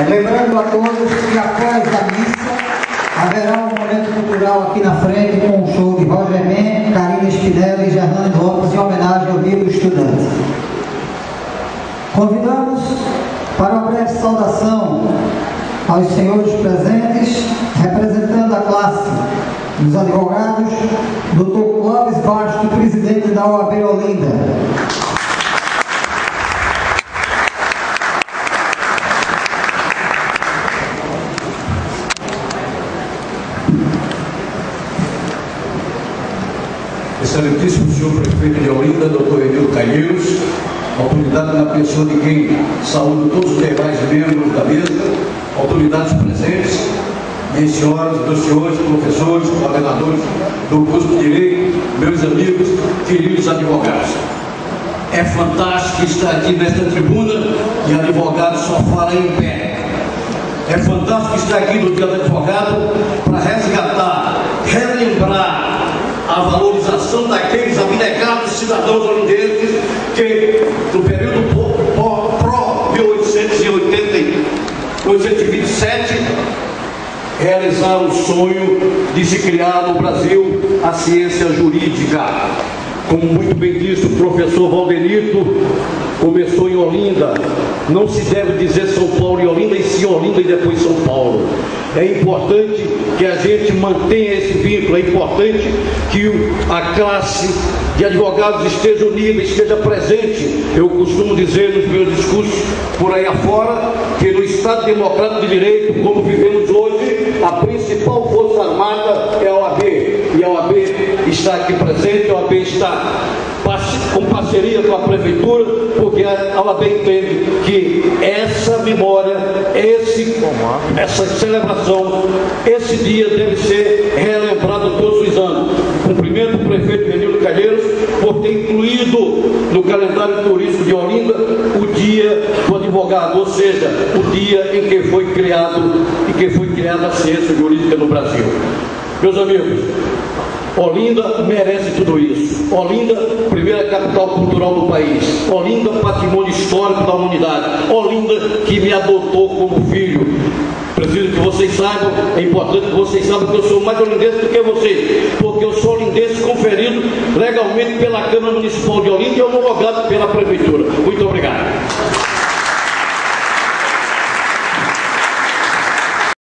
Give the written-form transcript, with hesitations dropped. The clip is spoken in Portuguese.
Lembrando a todos que após a missa haverá um momento cultural aqui na frente com um show de Roger Men, Karina Spinelli e Gerlane Lopes em homenagem ao Dia do Estudante. Convidamos para uma breve saudação aos senhores presentes, representando a classe dos advogados, Dr. Clóvis Basto, presidente da OAB Olinda. Excelentíssimo senhor prefeito de Olinda, doutor Emílio Calheiros, autoridade na pessoa de quem saúdo todos os demais membros da mesa, autoridades presentes, minhas senhoras, meus senhores, professores, coordenadores do curso de Direito, meus amigos, queridos advogados. É fantástico estar aqui nesta tribuna e advogado só fala em pé. É fantástico estar aqui no Dia do Advogado para resgatar, relembrar a valorização daqueles abnegados cidadãos holandeses que, no período pró-1827, realizaram o sonho de se criar no Brasil a ciência jurídica. Como muito bem disse o professor Valdenito, começou em Olinda. Não se deve dizer São Paulo e Olinda, e sim Olinda e depois São Paulo. É importante que a gente mantenha esse vínculo, é importante que a classe de advogados esteja unida, esteja presente. Eu costumo dizer nos meus discursos por aí afora que no Estado Democrático de Direito, como vivemos hoje, a principal força armada é a OAB. E a OAB está aqui presente, a OAB está com parceria com a Prefeitura, porque a OAB entende que essa memória, essa celebração, esse dia deve ser relembrado todos os anos. Cumprimento o prefeito Emílio Calheiros por ter incluído no calendário turístico de Olinda o dia do advogado, ou seja, o dia em que foi criada a ciência jurídica no Brasil. Meus amigos, Olinda merece tudo isso. Olinda, primeira capital cultural do país. Olinda, patrimônio histórico da humanidade. Olinda, que me adotou como filho. Preciso que vocês saibam, é importante que vocês saibam que eu sou mais olindense do que vocês, porque eu sou olindense conferido legalmente pela Câmara Municipal de Olinda e homologado pela Prefeitura. Muito obrigado.